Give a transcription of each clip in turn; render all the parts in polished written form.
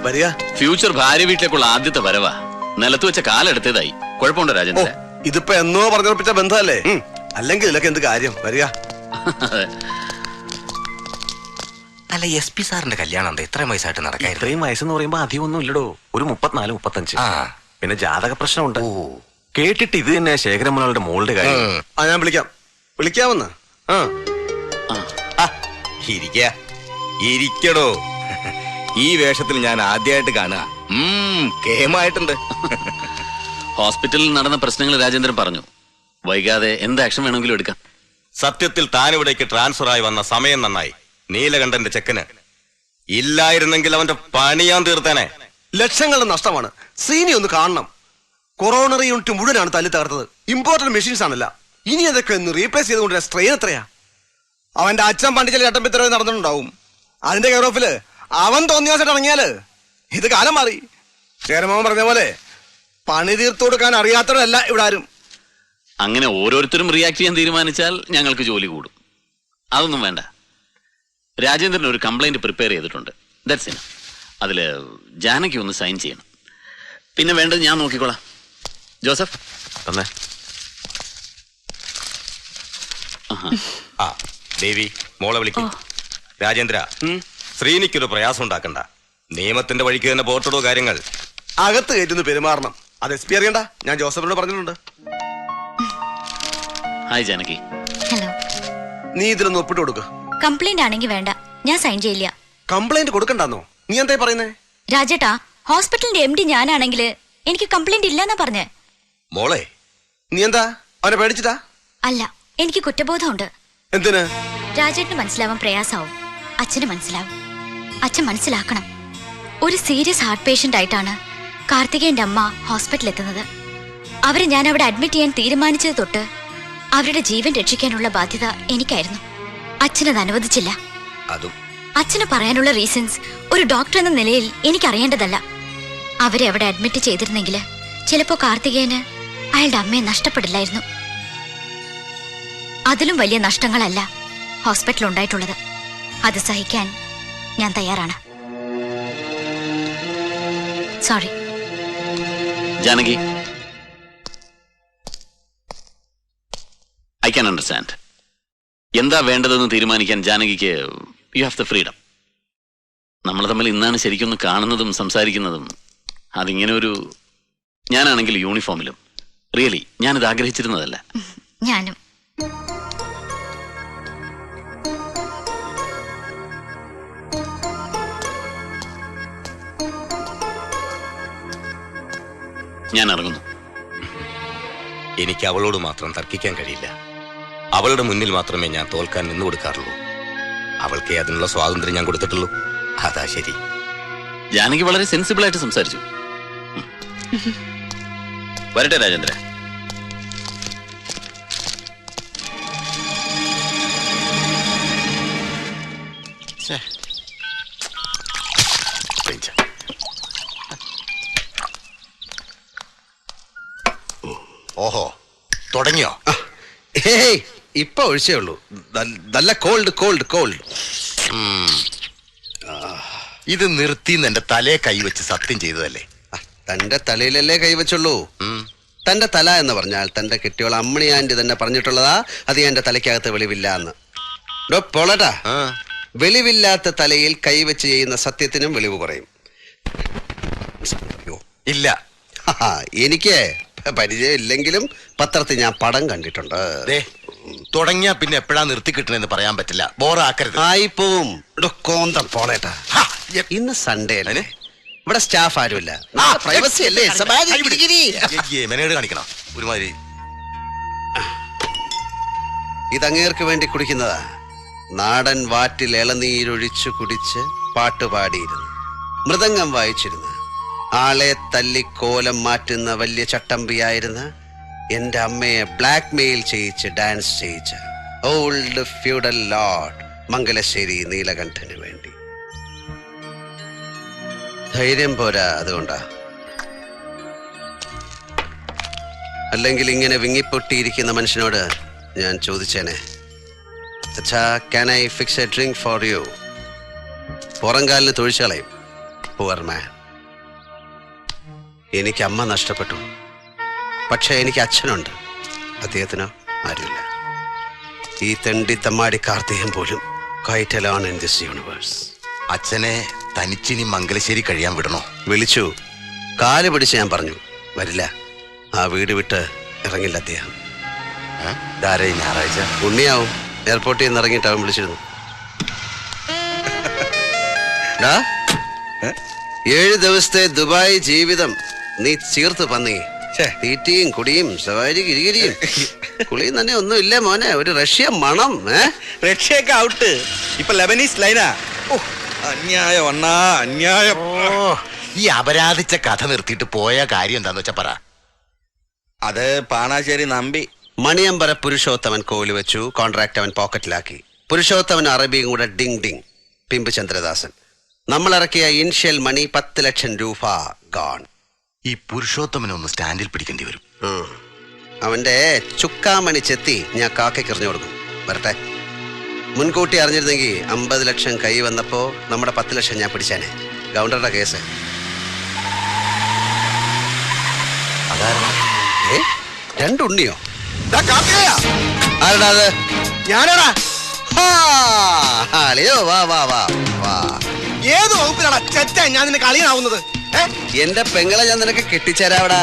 വരിക. ഫ്യൂച്ചർ ഭാര്യ വീട്ടിലേക്കുള്ള ആദ്യത്തെ വരവാ. നിലത്ത് വെച്ച കാലെടുത്തതായി. കുഴപ്പമുണ്ടോ രാജേന്ദ്ര? ഇതിപ്പോ എന്നോ പറഞ്ഞുറപ്പിച്ച ബന്ധമല്ലേ? അല്ലെങ്കിൽ ഇതിലൊക്കെ എന്ത് കാര്യം? വരിക. അല്ല, SP സാറിന്റെ കല്യാണം എന്താ ഇത്രയും വയസ്സായിട്ട് നടക്കാൻ? ഇത്രയും വയസ്സെന്ന് പറയുമ്പോ അധികമൊന്നും ഇല്ലടോ, ഒരു 34-35. പിന്നെ ജാതക പ്രശ്നമുണ്ട്. കേട്ടിട്ട് ഇത് തന്നെ ശേഖരമോളുടെ മോളുടെ കാര്യം. ഞാൻ വിളിക്കാമെന്ന്. ഇരിക്കടോ. ഈ വേഷത്തിൽ ഞാൻ ആദ്യമായിട്ട് കാണുക. കേമായിട്ടുണ്ട്. ഹോസ്പിറ്റലിൽ നടന്ന പ്രശ്നങ്ങൾ രാജേന്ദ്രൻ പറഞ്ഞു. വൈകാതെ എന്ത് ആക്ഷൻ വേണമെങ്കിലും എടുക്കാം. സത്യത്തിൽ താനിവിടേക്ക് ട്രാൻസ്ഫർ ആയി വന്ന സമയം നന്നായി. നീലകണ്ഠന്റെ ചെക്കന് ഇല്ലായിരുന്നെങ്കിൽ അവന്റെ പണിയാൻ തീർത്തേനെ. ലക്ഷങ്ങളുടെ നഷ്ടമാണ്. സീനി ഒന്ന് കാണണം. കൊറോണറി യൂണിറ്റ് മുഴുവനാണ് തല്ലി തകർത്തത്. ഇമ്പോർട്ടന്റ് മെഷീൻസ് ആണല്ല. ഇനി അതൊക്കെ ഒന്ന് റീപ്ലേസ് ചെയ്തുകൊണ്ട് സ്ട്രെയിൻ എത്രയാ? അവന്റെ അച്ഛൻ പണ്ടിച്ചിൽ ചട്ടമ്പിത്തരവ് നടന്നിട്ടുണ്ടാവും. അതിന്റെ കെയർ ഓഫില് അവൻ തോന്നിയാസായിട്ട് ഇറങ്ങിയാല് ഇത് കാലം മാറി. ചേരമാവൻ പറഞ്ഞ പോലെ പണി തീർത്തു കൊടുക്കാൻ അറിയാത്തവരല്ല ഇവിടെ ആരും. അങ്ങനെ ഓരോരുത്തരും റിയാക്ട് ചെയ്യാൻ തീരുമാനിച്ചാൽ ഞങ്ങൾക്ക് ജോലി കൂടും. അതൊന്നും വേണ്ട. രാജേന്ദ്രൻ ഒരു കംപ്ലൈന്റ് പ്രിപ്പയർ ചെയ്തിട്ടുണ്ട്. That's enough. അതില് ജാനകി ഒന്ന് സൈൻ ചെയ്യണം. പിന്നെ വേണ്ടത് ഞാൻ നോക്കിക്കോളാം. ജോസഫ് തന്നെ. ദേവി മോളെ വിളിക്കും. രാജേന്ദ്ര, ശ്രീനിക്കൊരു പ്രയാസം ഉണ്ടാക്കണ്ട. നിയമത്തിന്റെ വഴിക്ക് തന്നെ പോർട്ടിടോ കാര്യങ്ങൾ. അകത്ത് കയറ്റുന്നു പെരുമാറണം. അത് SP അറിയണ്ട. ഞാൻ ജോസഫിനോട് പറഞ്ഞിട്ടുണ്ട്. ഹായ് ജാനകി. ഹലോ. നീ ഇതിലൊന്ന് ഒപ്പിട്ട് കൊടുക്ക. കംപ്ലൈന്റ് ആണെങ്കിൽ വേണ്ട, ഞാൻ സൈൻ ചെയ്യില്ല. കംപ്ലൈന്റ് കൊടുക്കണ്ടെന്നോ? നീ എന്തായി പറയുന്നേ? രാജേട്ടാ, ഹോസ്പിറ്റലിന്റെ MD ഞാനാണെങ്കിൽ എനിക്ക് കംപ്ലൈന്റ് ഇല്ലെന്നാ പറഞ്ഞേ. മോളെ, നീ എന്താ അവനെ പേടിച്ചിട്ടാ? അല്ല, എനിക്ക് കുറ്റബോധമുണ്ട്. എന്തിന്? രാജേട്ടന് മനസ്സിലാവാൻ പ്രയാസാവും, അച്ഛന് മനസ്സിലാവും. അച്ഛൻ മനസ്സിലാക്കണം. ഒരു സീരിയസ് ഹാർട്ട് പേഷ്യന്റ് ആയിട്ടാണ് കാർത്തികേയന്റെ അമ്മ ഹോസ്പിറ്റലിൽ എത്തുന്നത്. അവരെ ഞാൻ അവിടെ അഡ്മിറ്റ് ചെയ്യാൻ തീരുമാനിച്ചത് തൊട്ട് അവരുടെ ജീവൻ രക്ഷിക്കാനുള്ള ബാധ്യത എനിക്കായിരുന്നു. അച്ഛനത് അനുവദിച്ചില്ല. അച്ഛന് പറയാനുള്ള റീസൺസ് ഒരു ഡോക്ടർ എന്ന നിലയിൽ എനിക്കറിയേണ്ടതല്ല. അവരെ അവിടെ അഡ്മിറ്റ് ചെയ്തിരുന്നെങ്കിൽ ചിലപ്പോ കാർത്തികേയന് അയാളുടെ അമ്മയെ നഷ്ടപ്പെടില്ലായിരുന്നു. അതിലും വലിയ നഷ്ടങ്ങളല്ല ഹോസ്പിറ്റലിൽ ഉണ്ടായിട്ടുള്ളത്. അത് സഹിക്കാൻ ഞാൻ തയ്യാറാണ്. Sorry. Janaki, I can understand. എന്താ വേണ്ടതെന്ന് തീരുമാനിക്കാൻ ജാനകിക്ക് യു ഹാവ് ദ ഫ്രീഡം. നമ്മൾ തമ്മിൽ ഇന്നാണ് ശരിക്കൊന്ന് കാണുന്നതും സംസാരിക്കുന്നതും. അതിങ്ങനെ ഒരു ഞാനാണെങ്കിൽ യൂണിഫോമിലും. റിയലി ഞാനിത് ആഗ്രഹിച്ചിരുന്നതല്ല. ഞാനും. ഞാൻ ഇറങ്ങുന്നു. എനിക്ക് അവളോട് മാത്രം തർക്കിക്കാൻ കഴിയില്ല. അവളുടെ മുന്നിൽ മാത്രമേ ഞാൻ തോൽക്കാൻ നിന്നു കൊടുക്കാറുള്ളൂ. അവൾക്കേ അതിനുള്ള സ്വാതന്ത്ര്യം ഞാൻ കൊടുത്തിട്ടുള്ളൂ. അതാ ശരി. ജാനകി വളരെ സെൻസിബിൾ ആയിട്ട് സംസാരിച്ചു. വരട്ടെ രാജേന്ദ്ര. ഓഹോ, തുടങ്ങിയോ? ഇപ്പൊ ഒഴിച്ചേ ഉള്ളൂ. നല്ല കോൾഡ് കോൾഡ് കോൾഡ്. ഇത് നിർത്തിന്ന് എന്റെ തലയെ കൈവച്ച് സത്യം ചെയ്തതല്ലേ? തന്റെ തലയിലല്ലേ കൈവച്ചുള്ളൂ. തന്റെ തല എന്ന് പറഞ്ഞാൽ തന്റെ കെട്ടിയോൾ അമ്മണി ആന്റി തന്നെ പറഞ്ഞിട്ടുള്ളതാ. അത് എന്റെ തലയ്ക്കകത്ത് വെളിവില്ല എന്ന്. പോളട്ടാ, വെളിവില്ലാത്ത തലയിൽ കൈവച്ച് ചെയ്യുന്ന സത്യത്തിനും വെളിവ് കുറയും. ഇല്ല, എനിക്ക് പരിചയം ഇല്ലെങ്കിലും പത്രത്തിൽ ഞാൻ പടം കണ്ടിട്ടുണ്ട്. തുടങ്ങിയാ പിന്നെ എപ്പോഴാ നിർത്തി കിട്ടണെന്ന് പറയാൻ പറ്റില്ല. ബോറാക്കരുത്. ആയിപ്പോവും. കോന്തം പോളേട്ടാ, ഇന്ന് സൺഡേ അല്ലേ? ഇവിടെ സ്റ്റാഫ് ആരുമില്ല. പ്രൈവസി അല്ലേ? മെനേഡ് കാണിക്കണം ഒരുമാതിരി. ഇതങ്ങേർക്ക് വേണ്ടി കുടിക്കുന്നതാ. നാടൻ വാറ്റിൽ ഇളനീരൊഴിച്ചു കുടിച്ച് പാട്ടുപാടിയിരുന്നു, മൃദംഗം വായിച്ചിരുന്നു, ആളെ തല്ലിക്കോലം മാറ്റുന്ന വലിയ ചട്ടമ്പിയായിരുന്ന എന്റെ അമ്മയെ ബ്ലാക്ക് മെയിൽ ചെയ്യിച്ച് ഡാൻസ് ചെയ്യിച്ച ഓൾഡ് ഫ്യൂഡൽ ലോർഡ് മംഗലശ്ശേരി നീലകണ്ഠന് വേണ്ടി. ധൈര്യം പോരാ, അതുകൊണ്ടാ. അല്ലെങ്കിൽ ഇങ്ങനെ വിങ്ങിപ്പൊട്ടിയിരിക്കുന്ന മനുഷ്യനോട് ഞാൻ ചോദിച്ചേനെ, can I fix a drink for you? പുറംകാലിന് തൊഴിച്ചു കളയും. Poor man. എനിക്ക് അമ്മ നഷ്ടപ്പെട്ടു. പക്ഷെ എനിക്ക് അച്ഛനുണ്ട്. അദ്ദേഹത്തിന് ആരുമില്ല. ഈ തെണ്ടിത്തമ്മാടി കാർത്തികൻ പോലും quite alone in this universe. അച്ഛനെ തനിച്ചിനി മംഗലശ്ശേരി കഴിയാൻ വിടണോ? വിളിച്ചു, കാല് പിടിച്ച് ഞാൻ പറഞ്ഞു വരില്ല. ആ വീട് വിട്ട് ഇറങ്ങില്ല അദ്ദേഹം. ധാരേ ഞായറാഴ്ച ഉണ്ണിയാവും. എയർപോർട്ടിൽ നിന്ന് ഇറങ്ങിയിട്ട് അവൻ വിളിച്ചിരുന്നു. 7 ദിവസത്തെ ദുബായ് ജീവിതം നീ ചീർത്ത് പന്നി. തീറ്റിയും കുടിയും സവാരി ഗിരിഗിരിയും കുളിയും തന്നെ ഒന്നും ഇല്ല മോനെ. ഒരു റഷ്യ മണം. റഷ്യയൊക്കെ ഔട്ട്. ഇപ്പൊ ലെബനീസ് ലൈനാ. അന്യായം അണ്ണാ, അന്യായം. ഈ അപരാധിച്ച കഥ നിർത്തിയിട്ട് പോയ കാര്യം എന്താന്ന് വെച്ചാ പറ. അത് പാണാശ്ശേരി നമ്പി. മണിയമ്പര പുരുഷോത്തമൻ കോല് വെച്ചു. കോൺട്രാക്ട് അവൻ പോക്കറ്റിലാക്കി. പുരുഷോത്തമൻ അറബിയും കൂടെ ഡിങ് ഡിങ്. പിമ്പ് ചന്ദ്രദാസൻ. നമ്മൾ ഇറക്കിയ ഇൻഷ്യൽ മണി 10 ലക്ഷം രൂപ ഗോൺ. ഈ പുരുഷോത്തമനെ ഒന്ന് സ്റ്റാൻഡിൽ പിടിക്കേണ്ടി വരും. അവന്റെ ചുക്കാമണി ചെത്തി ഞാൻ കാക്കയ്ക്ക് എറിഞ്ഞു കൊടുക്കും. വരട്ടെ. മുൻകൂട്ടി അറിഞ്ഞിരുന്നെങ്കിൽ 50 ലക്ഷം കൈ വന്നപ്പോ നമ്മുടെ 10 ലക്ഷം ഞാൻ പിടിച്ചാനെ. ഗവർണറുടെ കേസ്. രണ്ടുണ്ണിയോ? ആരടാ അത്? ഞാനാടാ. അളിയോ വാ വാ വാ വാ. ഏത് വകുപ്പിലാടാ ചെറ്റ ഞാൻ നിന്നെ കളിയാവുന്നത്? എന്റെ പെങ്ങളെ ഞാൻ നിനക്ക് കെട്ടിച്ചേരാവടാ.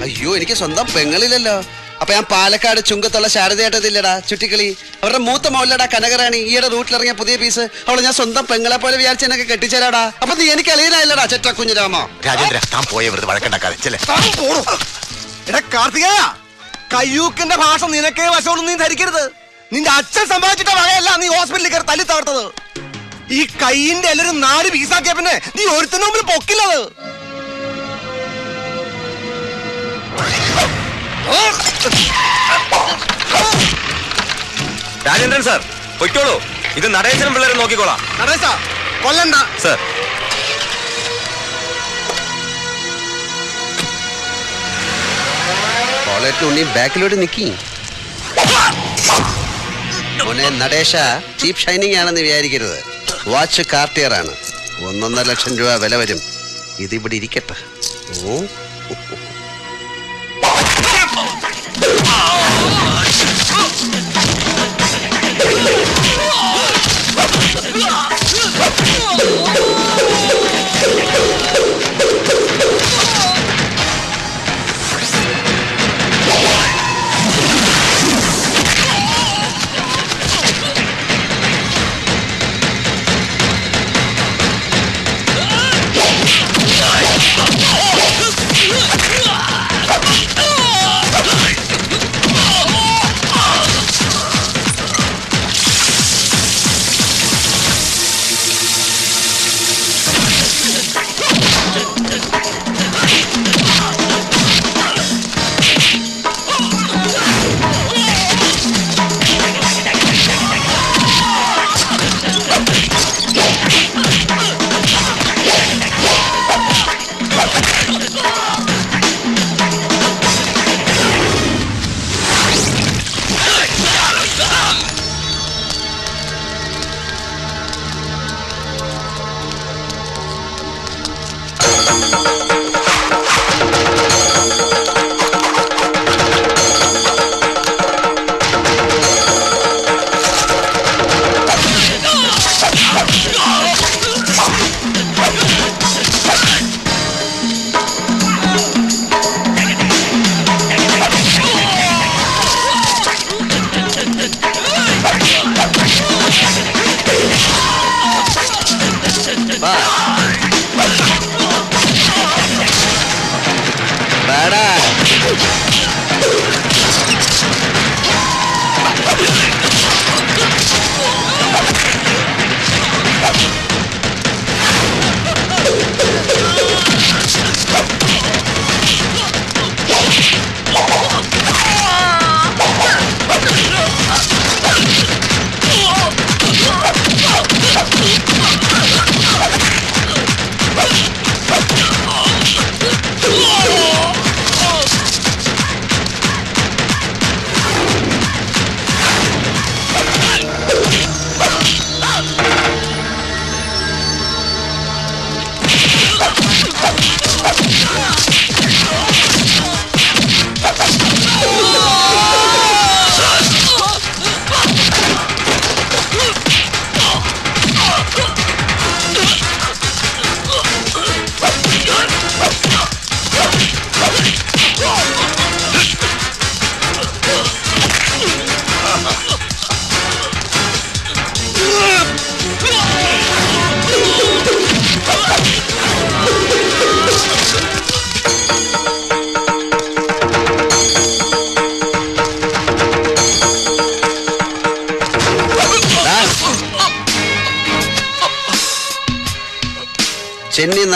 അയ്യോ, എനിക്ക് സ്വന്തം പെങ്ങളില്ലല്ലോ. അപ്പൊ ഞാൻ പാലക്കാട് ചുങ്കത്തുള്ള ശാരദയായിട്ടതില്ലടാ ചുറ്റിക്കളി. അവരുടെ മൂത്ത മോളിലടാ കനകറാണി. ഈയുടെ റൂട്ടിലിറങ്ങിയ പുതിയ പീസ്. അവളെ ഞാൻ സ്വന്തം പെങ്ങളെ പോലെ വിചാരിച്ച് എനക്ക് കെട്ടിച്ചേരാടാ. അപ്പൊ നീ എനിക്ക് അളിയനായില്ലടാ ചെറ്റ കുഞ്ഞിരാമ. രാജേന്ദ്ര, താൻ പോയ വെറുതെ വഴക്കണ്ടാക്കാതെ ചെല്ലേ. എടാ കാർത്തികേയ, കയ്യൂക്കിന്റെ ഭാഷ നിനക്കേ വശമുള്ളൂ. നീ ധരിക്കരുത്. നിന്റെ അച്ഛൻ സമ്പാദിച്ചിട്ട വകയല്ല നീ ഹോസ്പിറ്റലിൽ കയറി തല്ലി തകർത്തത്. ഈ കൈയിന്റെ എല്ലാരും 4 പീസാക്കിയ പിന്നെ നീ ഒരുത്തിന് മുമ്പിൽ പൊക്കില്ലത്. രാജേന്ദ്രൻ സാർ പൊയ്ക്കോളൂ. ഇത് നടേശനും പിള്ളേരെ നോക്കിക്കോളാം. നടേശ കൊല്ലണ്ട സാർ. ഉണ്ണി ബാക്കിലോട്ട് നിക്കി. മോനെ നടേശ, ചീപ്പ് ഷൈനിങ് ആണെന്ന് വിചാരിക്കരുത്. വാച്ച് കാർട്ടിയർ ആണ്. 1.5 ലക്ഷം രൂപ വില വരും. ഇതിവിടെ ഇരിക്കട്ടെ. ഓ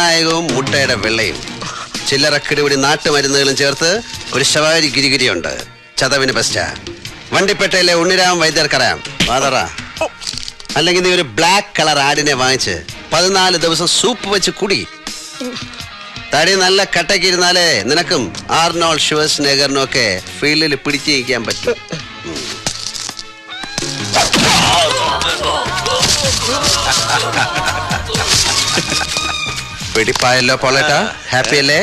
നിർണായകവും മുട്ടയുടെ വെള്ളയും. ചില്ലറ കിടുപിടി നാട്ടുമരുന്നുകളും ചേർത്ത് ഒരു ശവാരി ഗിരിഗിരിയുണ്ട്. ചതവിന് ബെസ്റ്റാ. വണ്ടിപ്പേട്ടയിലെ ഉണ്ണിരാം വൈദ്യർക്കറിയാം. വാതറ. അല്ലെങ്കിൽ നീ ഒരു ബ്ലാക്ക് കളർ ആടിനെ വാങ്ങിച്ച് 14 ദിവസം സൂപ്പ് വെച്ച് കുടി. തടി നല്ല കട്ടയ്ക്ക് ഇരുന്നാലേ നിനക്കും ആർണോൾഡ് ഷ്വാസ്നെഗറിനും ഒക്കെ ഫീൽഡിൽ പിടിച്ചു നിൽക്കാൻ പറ്റും. വെടിപ്പായല്ലോ പോളേട്ടാ, ഹാപ്പി അല്ലേ?